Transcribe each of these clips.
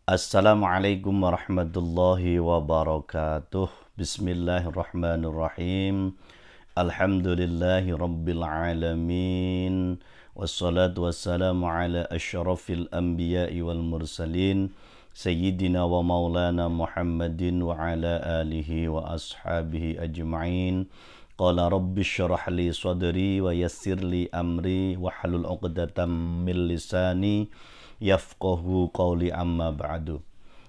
Assalamualaikum warahmatullahi wabarakatuh. Bismillahirrahmanirrahim. Alhamdulillahi rabbil alamin. Wassalatu wassalamu ala asyrafil anbiya'i wal mursalin. Sayyidina wa maulana Muhammadin wa ala alihi wa ashabihi ajma'in. Qala rabbi syrah li sadri wa yassir li amri wahlul 'uqdatam min lisani yafqahu qawli amma ba'du.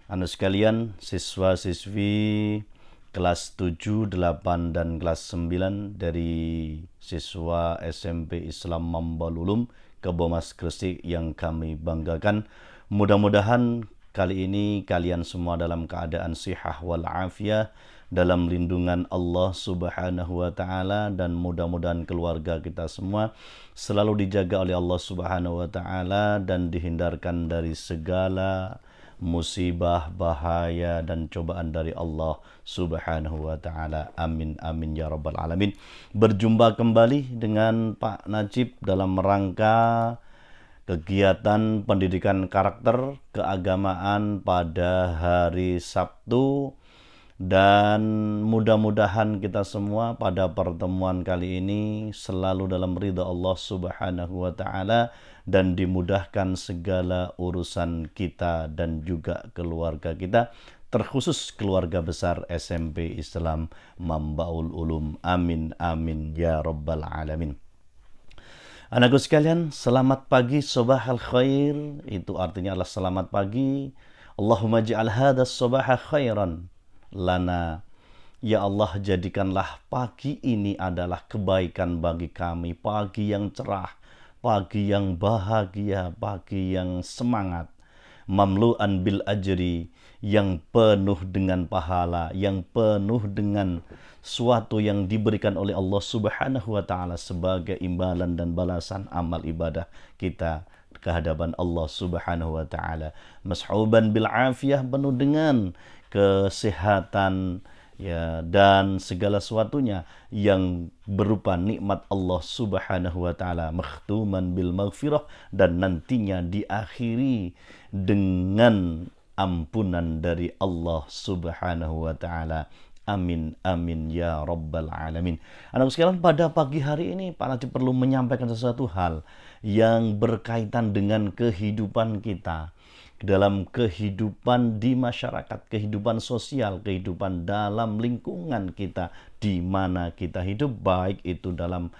Anu sekalian, siswa-siswi kelas 7, 8, dan kelas 9 dari siswa SMP Islam Mambalulum Kebomas Gresik yang kami banggakan. Mudah-mudahan kali ini kalian semua dalam keadaan sihah wal afiyah, dalam lindungan Allah Subhanahu wa taala, dan mudah-mudahan keluarga kita semua selalu dijaga oleh Allah Subhanahu wa taala dan dihindarkan dari segala musibah, bahaya, dan cobaan dari Allah Subhanahu wa taala. Amin amin ya rabbal alamin. Berjumpa kembali dengan Pak Najib dalam rangka kegiatan pendidikan karakter keagamaan pada hari Sabtu, dan mudah-mudahan kita semua pada pertemuan kali ini selalu dalam ridha Allah Subhanahu wa taala dan dimudahkan segala urusan kita dan juga keluarga kita, terkhusus keluarga besar SMP Islam Mambaul Ulum. Amin amin ya rabbal alamin. Anakku sekalian, selamat pagi, sobahal khair. Itu artinya adalah selamat pagi. Allahumma ja'al hadas sobaha khairan lana. Ya Allah, jadikanlah pagi ini adalah kebaikan bagi kami. Pagi yang cerah, pagi yang bahagia, pagi yang semangat. Mamlu'an bil ajri, yang penuh dengan pahala, yang penuh dengan suatu yang diberikan oleh Allah Subhanahu wa taala sebagai imbalan dan balasan amal ibadah kita ke hadapan Allah Subhanahu wa taala. Mas'uban bil afiyah, penuh dengan kesehatan, ya, dan segala sesuatunya yang berupa nikmat Allah Subhanahu wa taala. Makhtuman bil maghfirah, dan nantinya diakhiri dengan ampunan dari Allah Subhanahu wa taala. Amin amin ya rabbal alamin. Anak sekalian, pada pagi hari ini Pak Najib perlu menyampaikan sesuatu hal yang berkaitan dengan kehidupan kita, dalam kehidupan di masyarakat, kehidupan sosial, kehidupan dalam lingkungan kita di mana kita hidup, baik itu dalam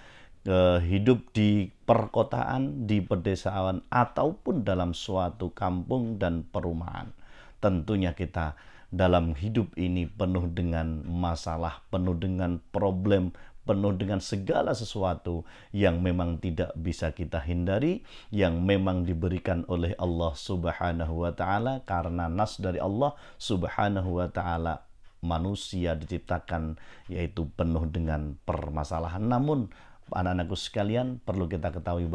hidup di perkotaan, di pedesaan, ataupun dalam suatu kampung dan perumahan. Tentunya kita dalam hidup ini penuh dengan masalah, penuh dengan problem, penuh dengan segala sesuatu yang memang tidak bisa kita hindari, yang memang diberikan oleh Allah Subhanahu wa taala, karena nas dari Allah Subhanahu wa taala manusia diciptakan yaitu penuh dengan permasalahan. Namun anak-anakku sekalian, perlu kita ketahui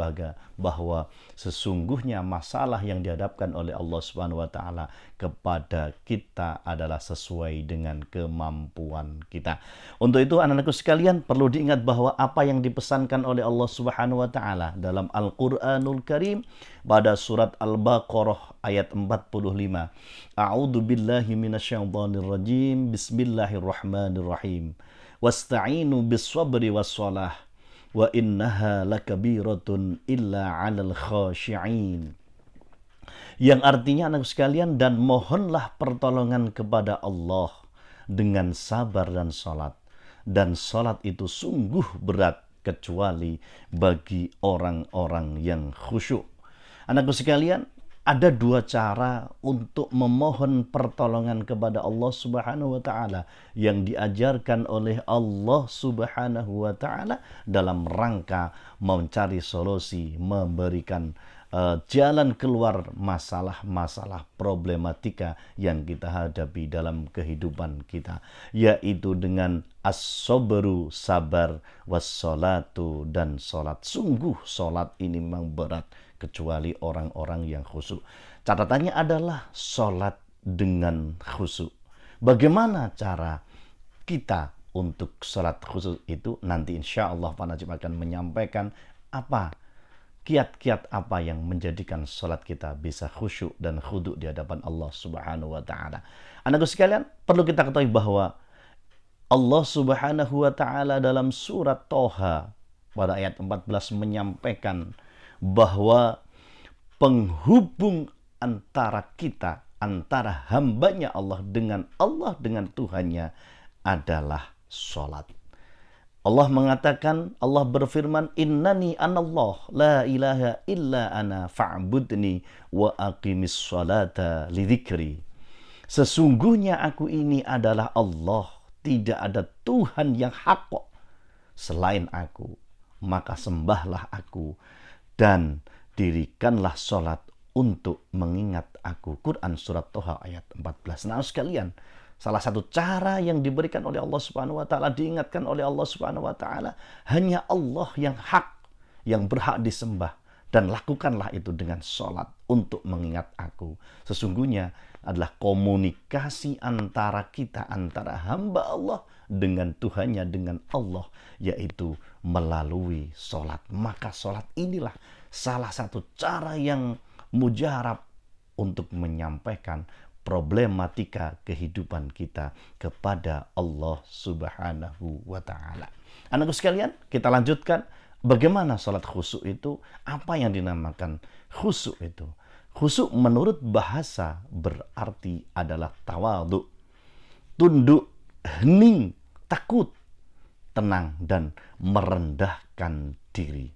bahwa sesungguhnya masalah yang dihadapkan oleh Allah Subhanahu wa taala kepada kita adalah sesuai dengan kemampuan kita. Untuk itu anak-anakku sekalian, perlu diingat bahwa apa yang dipesankan oleh Allah Subhanahu wa taala dalam Al-Qur'anul Karim pada surat Al-Baqarah ayat 45. A'udzu billahi minasyaitonir rajim. Bismillahirrahmanirrahim. Wasta'inu bis-sabri was-shalah wa innaha lakabiratun illa 'alal khashi'in. Yang artinya anak sekalian, dan mohonlah pertolongan kepada Allah dengan sabar dan salat. Dan salat itu sungguh berat kecuali bagi orang-orang yang khusyuk. Anakku sekalian, ada dua cara untuk memohon pertolongan kepada Allah Subhanahu wa taala yang diajarkan oleh Allah Subhanahu wa taala dalam rangka mencari solusi, memberikan jalan keluar masalah-masalah problematika yang kita hadapi dalam kehidupan kita, yaitu dengan as-sabru, sabar, was-salatu, dan salat. Sungguh salat ini memang berat kecuali orang-orang yang khusyuk. Catatannya adalah salat dengan khusyuk. Bagaimana cara kita untuk salat khusyuk itu? Nanti insya Allah Pak Najib akan menyampaikan apa kiat-kiat apa yang menjadikan sholat kita bisa khusyuk dan khudu di hadapan Allah Subhanahu wa taala. Anakku sekalian, perlu kita ketahui bahwa Allah Subhanahu wa taala dalam surat Toha pada ayat 14 menyampaikan bahwa penghubung antara kita, antara hambanya Allah dengan Tuhannya adalah sholat. Allah mengatakan, Allah berfirman, Innani anallah, la ilaha illa ana fa'budni wa aqimis sholata lidhikri. Sesungguhnya aku ini adalah Allah, tidak ada Tuhan yang hak selain aku. Maka sembahlah aku dan dirikanlah sholat untuk mengingat aku. Quran surat Toha ayat 14. Nah sekalian, salah satu cara yang diberikan oleh Allah Subhanahu wa taala, diingatkan oleh Allah Subhanahu wa taala, hanya Allah yang hak, yang berhak disembah, dan lakukanlah itu dengan sholat untuk mengingat aku. Sesungguhnya adalah komunikasi antara kita, antara hamba Allah dengan Tuhannya, dengan Allah, yaitu melalui sholat. Maka sholat inilah salah satu cara yang mujarab untuk menyampaikan problematika kehidupan kita kepada Allah Subhanahu wa taala. Anakku sekalian, kita lanjutkan bagaimana salat khusyuk itu, apa yang dinamakan khusyuk itu. Khusyuk menurut bahasa berarti adalah tawadhu, tunduk, hening, takut, tenang dan merendahkan diri.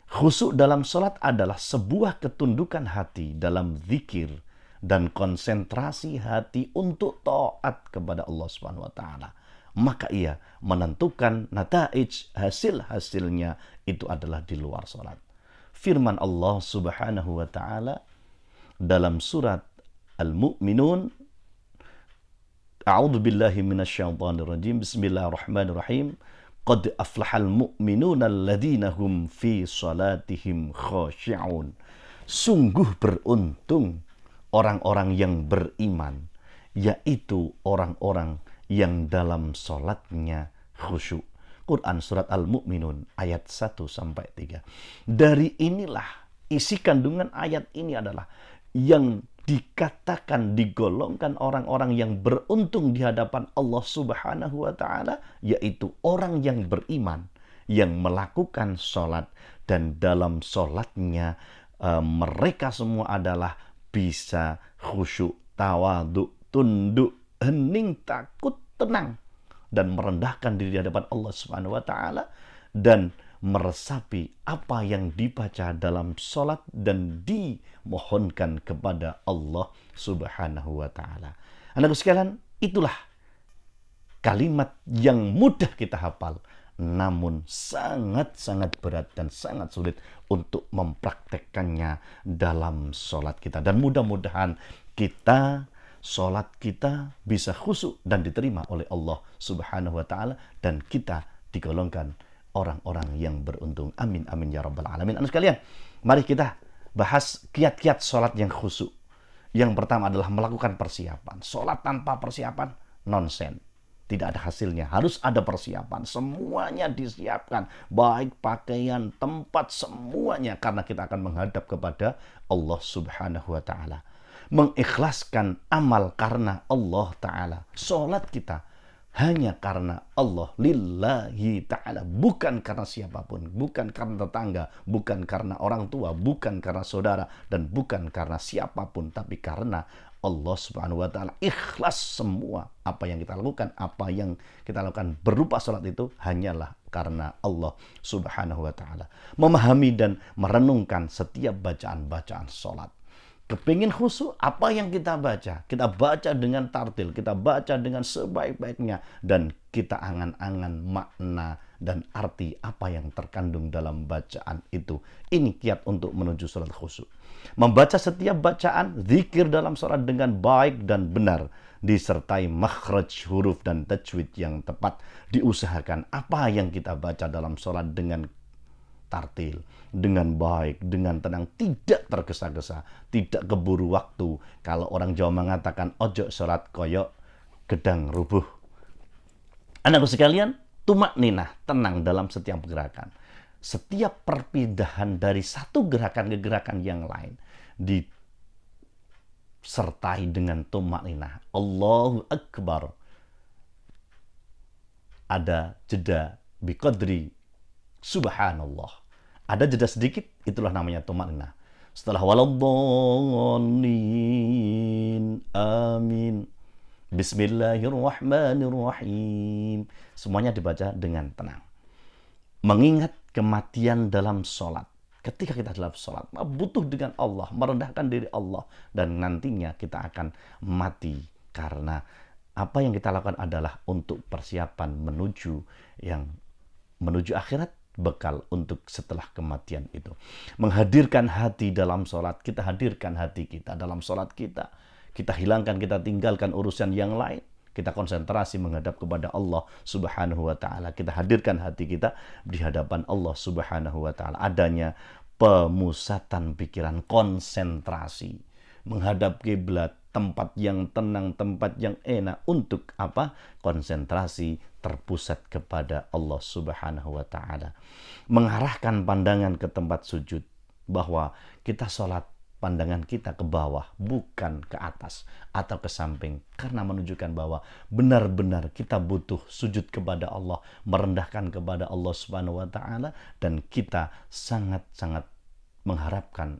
Khusyuk dalam salat adalah sebuah ketundukan hati dalam zikir dan konsentrasi hati untuk taat kepada Allah Subhanahu wa taala. Maka ia menentukan nataij, hasil-hasilnya itu adalah di luar salat. Firman Allah Subhanahu wa taala dalam surat Al-Mu'minun, A'udzu billahi minasyaitonir rajim. Bismillahirrahmanirrahim. Qad aflahal mu'minuna alladzina hum fi salatihim khashi'un. Sungguh beruntung orang-orang yang beriman, yaitu orang-orang yang dalam salatnya khusyuk. Quran surat Al-Mu'minun ayat 1-3. Dari inilah isi kandungan ayat ini adalah yang dikatakan, digolongkan orang-orang yang beruntung di hadapan Allah Subhanahu wa taala, yaitu orang yang beriman, yang melakukan sholat, dan dalam sholatnya mereka semua adalah bisa khusyuk, tawadhu, tunduk, hening, takut, tenang, dan merendahkan diri di hadapan Allah Subhanahu wa taala dan meresapi apa yang dibaca dalam sholat dan dimohonkan kepada Allah Subhanahu wa taala. Anakku sekalian, itulah kalimat yang mudah kita hafal, namun sangat-sangat berat dan sangat sulit untuk mempraktekkannya dalam sholat kita. Dan mudah-mudahan sholat kita bisa khusyuk dan diterima oleh Allah Subhanahu wa taala, dan kita digolongkan orang-orang yang beruntung. Amin amin ya rabbal alamin. Anak sekalian, mari kita bahas kiat-kiat sholat yang khusyuk. Yang pertama adalah melakukan persiapan. Sholat tanpa persiapan nonsen, tidak ada hasilnya. Harus ada persiapan, semuanya disiapkan, baik pakaian, tempat, semuanya, karena kita akan menghadap kepada Allah Subhanahu wa taala. Mengikhlaskan amal karena Allah taala. Sholat kita hanya karena Allah, lillahi ta'ala, bukan karena siapapun, bukan karena tetangga, bukan karena orang tua, bukan karena saudara, dan bukan karena siapapun, tapi karena Allah Subhanahu wa taala. Ikhlas semua apa yang kita lakukan, apa yang kita lakukan berupa salat itu hanyalah karena Allah Subhanahu wa taala. Memahami dan merenungkan setiap bacaan-bacaan salat. Kepingin khusyuk, apa yang kita baca dengan tartil, kita baca dengan sebaik-baiknya, dan kita angan-angan makna dan arti apa yang terkandung dalam bacaan itu. Ini kiat untuk menuju salat khusyuk. Membaca setiap bacaan, zikir dalam salat dengan baik dan benar, disertai makhraj huruf dan tajwid yang tepat. Diusahakan apa yang kita baca dalam salat dengan tartil, dengan baik, dengan tenang, tidak tergesa-gesa, tidak keburu waktu. Kalau orang Jawa mengatakan ojo sholat koyok gedang rubuh. Anakku sekalian, tumak ninah, tenang dalam setiap gerakan. setiap perpindahan dari satu gerakan ke gerakan yang lain disertai dengan tumakninah. Allahu Akbar. Ada jeda biqadri subhanallah. Ada jeda sedikit, itulah namanya tumakninah. Setelah waladhdallin, amin, bismillahirrahmanirrahim, semuanya dibaca dengan tenang. Mengingat kematian dalam sholat. Ketika kita dalam sholat, butuh dengan Allah, merendahkan diri Allah, dan nantinya kita akan mati. Karena apa yang kita lakukan adalah untuk persiapan menuju akhirat, bekal untuk setelah kematian itu. Menghadirkan hati dalam sholat, kita hadirkan hati kita dalam sholat kita. Kita hilangkan, kita tinggalkan urusan yang lain. Kita konsentrasi menghadap kepada Allah Subhanahu wa ta'ala. Kita hadirkan hati kita di hadapan Allah Subhanahu wa ta'ala. Adanya pemusatan pikiran, konsentrasi. Menghadap kiblat, tempat yang tenang, tempat yang enak. Untuk apa? Konsentrasi terpusat kepada Allah Subhanahu wa ta'ala. Mengarahkan pandangan ke tempat sujud. Bahwa kita sholat, pandangan kita ke bawah, bukan ke atas atau ke samping. Karena menunjukkan bahwa benar-benar kita butuh sujud kepada Allah, merendahkan kepada Allah Subhanahu wa ta'ala, dan kita sangat-sangat mengharapkan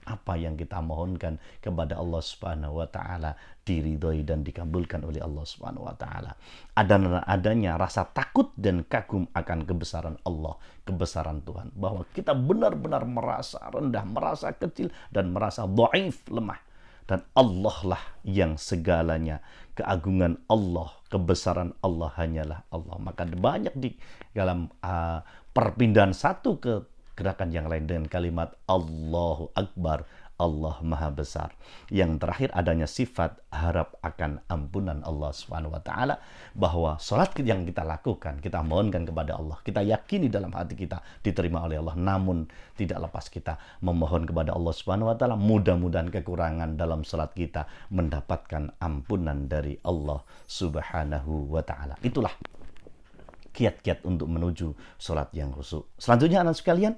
apa yang kita mohonkan kepada Allah Subhanahu wa ta'ala diridhoi dan dikabulkan oleh Allah Subhanahu wa ta'ala. Adanya rasa takut dan kagum akan kebesaran Allah, kebesaran Tuhan, bahwa kita benar-benar merasa rendah, merasa kecil, dan merasa dhaif, lemah, dan Allah lah yang segalanya. Keagungan Allah, kebesaran Allah hanyalah Allah. Maka banyak di dalam perpindahan satu ke gerakan yang lain dengan kalimat Allahu Akbar, Allah Maha Besar. Yang terakhir adanya sifat harap akan ampunan Allah Subhanahu wa ta'ala, bahwa sholat yang kita lakukan, kita mohonkan kepada Allah, kita yakini dalam hati kita diterima oleh Allah, namun tidak lepas kita memohon kepada Allah Subhanahu wa ta'ala, mudah-mudahan kekurangan dalam sholat kita mendapatkan ampunan dari Allah Subhanahu wa ta'ala. Itulah kiat-kiat untuk menuju sholat yang khusyuk. Selanjutnya anak sekalian,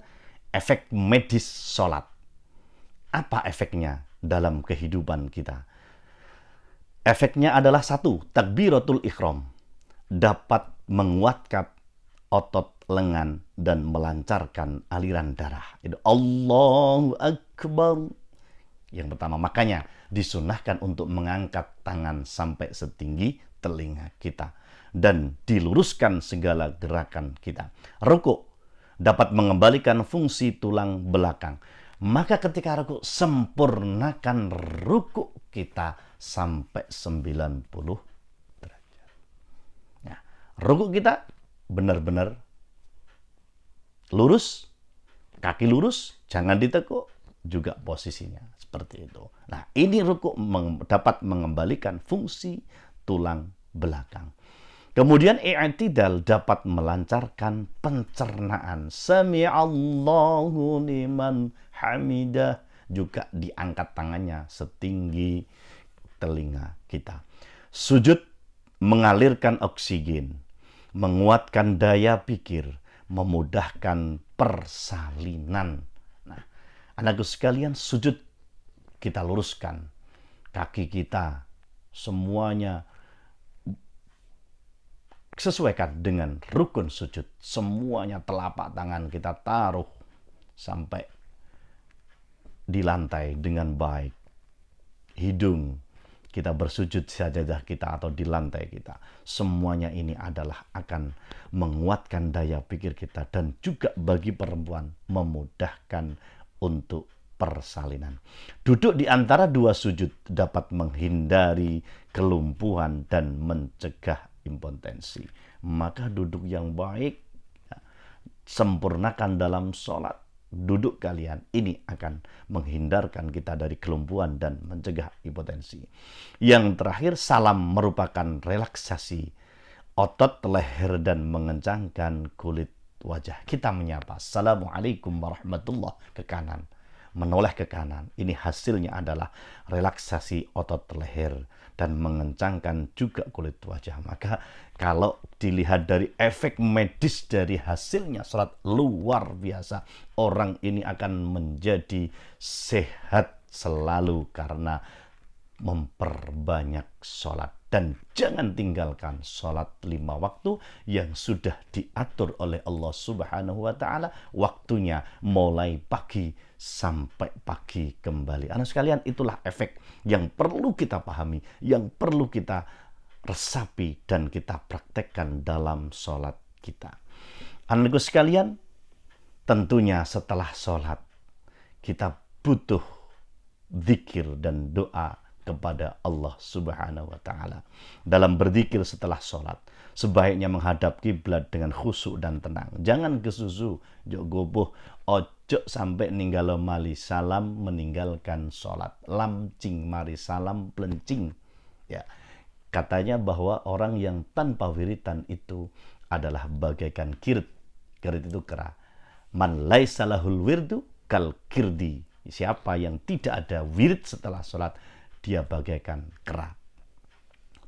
efek medis sholat. Apa efeknya dalam kehidupan kita? Efeknya adalah satu, takbiratul ihram. Dapat menguatkan otot lengan dan melancarkan aliran darah. Itu Allahu Akbar. Yang pertama, makanya disunahkan untuk mengangkat tangan sampai setinggi telinga kita dan diluruskan segala gerakan kita. Rukuk dapat mengembalikan fungsi tulang belakang. Maka ketika rukuk, sempurnakan rukuk kita sampai 90 derajat. Nah, rukuk kita benar-benar lurus, kaki lurus, jangan ditekuk, juga posisinya seperti itu. Nah, ini rukuk dapat mengembalikan fungsi tulang belakang. Kemudian i'tidal dapat melancarkan pencernaan. Sami'allahu liman hamidah, juga diangkat tangannya setinggi telinga kita. Sujud mengalirkan oksigen, menguatkan daya pikir, memudahkan persalinan. Nah, anakku sekalian, sujud kita luruskan, kaki kita semuanya sesuaikan dengan rukun sujud. Semuanya telapak tangan kita taruh sampai di lantai dengan baik. Hidung kita bersujud sajadah kita atau di lantai kita. Semuanya ini adalah akan menguatkan daya pikir kita dan juga bagi perempuan memudahkan untuk persalinan. Duduk di antara dua sujud dapat menghindari kelumpuhan dan mencegah impotensi. Maka duduk yang baik, sempurnakan dalam sholat. Duduk kalian ini akan menghindarkan kita dari kelumpuhan dan mencegah impotensi. Yang terakhir, salam merupakan relaksasi otot leher dan mengencangkan kulit wajah. Kita menyapa Assalamualaikum warahmatullahi ke kanan, menoleh ke kanan. Ini hasilnya adalah relaksasi otot leher dan mengencangkan juga kulit wajah. Maka kalau dilihat dari efek medis dari hasilnya sholat luar biasa. Orang ini akan menjadi sehat selalu karena memperbanyak sholat. Dan jangan tinggalkan sholat 5 waktu yang sudah diatur oleh Allah Subhanahu wa Ta'ala. Waktunya mulai pagi sampai pagi kembali. Anak sekalian, itulah efek yang perlu kita pahami, yang perlu kita resapi dan kita praktekkan dalam sholat kita. Anak sekalian, tentunya setelah sholat kita butuh zikir dan doa kepada Allah Subhanahu wa Ta'ala. Dalam berzikir setelah sholat, sebaiknya menghadap kiblat dengan khusyuk dan tenang. Jangan kesusu, jok goboh, ojo sampai ninggalo mali salam meninggalkan sholat. Lamcing mari salam plencing. Ya, katanya bahwa orang yang tanpa wiritan itu adalah bagaikan kirt. Kirt itu kera. Man laisa lahul wirdu kal kirdi. Siapa yang tidak ada wirid setelah sholat, dia bagaikan kera.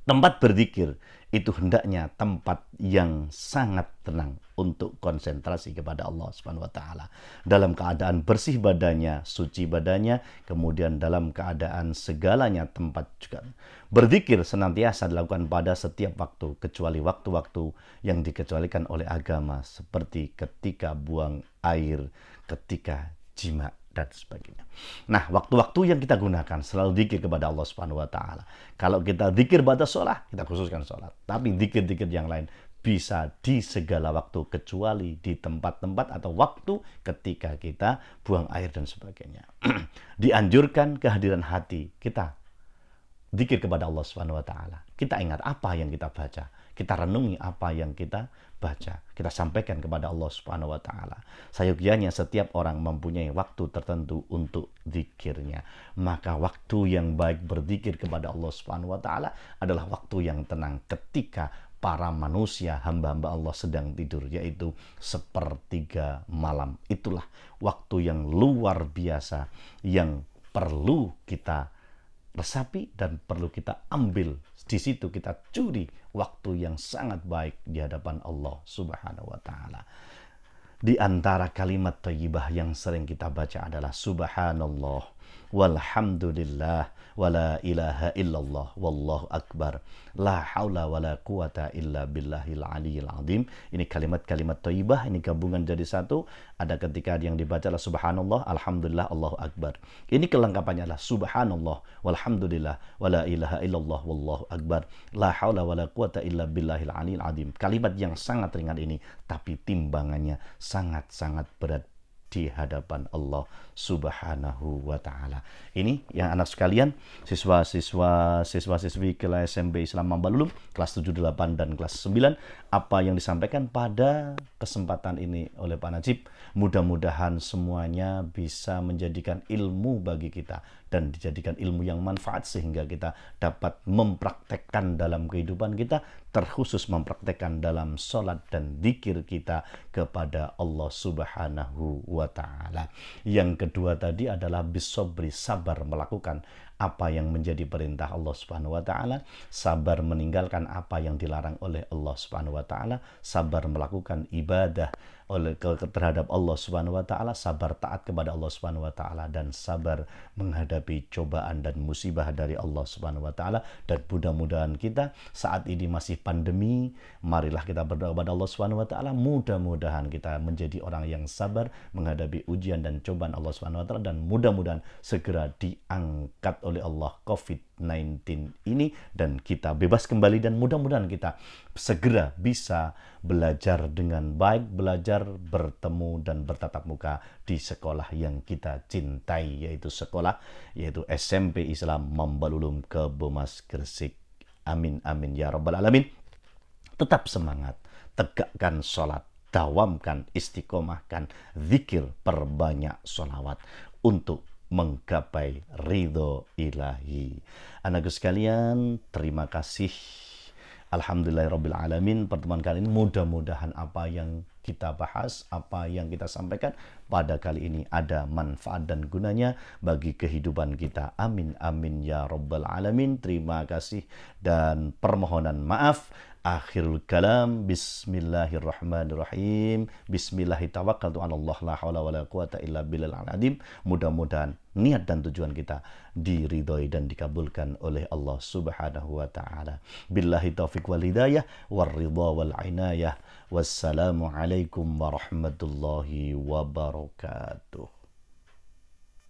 Tempat berzikir itu hendaknya tempat yang sangat tenang untuk konsentrasi kepada Allah Subhanahu wa Ta'ala. Dalam keadaan bersih badannya, suci badannya, kemudian dalam keadaan segalanya tempat juga. Berzikir senantiasa dilakukan pada setiap waktu, kecuali waktu-waktu yang dikecualikan oleh agama, seperti ketika buang air, ketika jima, dan sebagainya. Nah, waktu-waktu yang kita gunakan selalu zikir kepada Allah Subhanahu wa Ta'ala. Kalau kita zikir pada sholat, kita khususkan sholat. Tapi zikir-zikir yang lain bisa di segala waktu, kecuali di tempat-tempat atau waktu ketika kita buang air dan sebagainya. Dianjurkan kehadiran hati kita zikir kepada Allah Subhanahu wa Ta'ala. Kita ingat apa yang kita baca, kita renungi apa yang kita baca, kita sampaikan kepada Allah Subhanahu wa Ta'ala. Sayugyanya setiap orang mempunyai waktu tertentu untuk zikirnya. Maka waktu yang baik berzikir kepada Allah Subhanahu wa Ta'ala adalah waktu yang tenang ketika para manusia, hamba-hamba Allah sedang tidur, yaitu sepertiga malam. Itulah waktu yang luar biasa yang perlu kita resapi dan perlu kita ambil. Di situ kita curi waktu yang sangat baik di hadapan Allah Subhanahu wa Ta'ala. Di antara kalimat thayyibah yang sering kita baca adalah subhanallah walhamdulillah wala ilaha illallah wallahu akbar la haula wala quwata illa billahil aliyil azim. Ini kalimat-kalimat thayyibah, ini gabungan jadi satu. Ada ketika yang dibaca adalah subhanallah, alhamdulillah, Allahu akbar. Ini kelengkapannya adalah subhanallah walhamdulillah wala ilaha illallah wallahu akbar la haula wala quwata illa billahil aliyil azim. Kalimat yang sangat ringan ini, tapi timbangannya sangat-sangat berat di hadapan Allah Subhanahu wa Ta'ala. Ini yang anak sekalian, siswa-siswi kelas SMP Islam Mambalulu, kelas 7, 8, dan kelas 9, apa yang disampaikan pada kesempatan ini oleh Pak Najib, mudah-mudahan semuanya bisa menjadikan ilmu bagi kita dan dijadikan ilmu yang manfaat sehingga kita dapat mempraktekkan dalam kehidupan kita, terkhusus mempraktekkan dalam sholat dan zikir kita kepada Allah Subhanahu wa Ta'ala. Yang kedua tadi adalah bisobri, sabar melakukan apa yang menjadi perintah Allah Subhanahu wa Ta'ala, sabar meninggalkan apa yang dilarang oleh Allah Subhanahu wa Ta'ala, sabar melakukan ibadah terhadap Allah Subhanahu wa Ta'ala, sabar taat kepada Allah Subhanahu wa Ta'ala, dan sabar menghadapi cobaan dan musibah dari Allah Subhanahu wa Ta'ala. Dan mudah-mudahan kita saat ini masih pandemi, marilah kita berdoa kepada Allah Subhanahu wa Ta'ala, mudah-mudahan kita menjadi orang yang sabar menghadapi ujian dan cobaan Allah Subhanahu wa Ta'ala, dan mudah-mudahan segera diangkat oleh Allah COVID-19 ini dan kita bebas kembali, dan mudah-mudahan kita segera bisa belajar dengan baik, belajar bertemu dan bertatap muka di sekolah yang kita cintai, yaitu SMP Islam Mambalulum Kebomas Gresik. Amin amin ya rabbal alamin. Tetap semangat, tegakkan sholat, dawamkan, istiqomahkan zikir, perbanyak sholawat untuk menggapai ridho ilahi. Anakku sekalian, terima kasih. Alhamdulillahirabbil alamin. Pertemuan kali ini mudah-mudahan apa yang kita bahas, apa yang kita sampaikan pada kali ini ada manfaat dan gunanya bagi kehidupan kita. Amin amin ya rabbal alamin. Terima kasih dan permohonan maaf. Akhirul kalam, bismillahirrahmanirrahim. Bismillahirrahmanirrahim. La haula wala quwata illa billahil azim. Mudah-mudahan niat dan tujuan kita diridhoi dan dikabulkan oleh Allah Subhanahu wa taala. Billahi taufiq wal hidayah war ridha wal inayah. Wassalamu alaikum warahmatullahi wabarakatuh.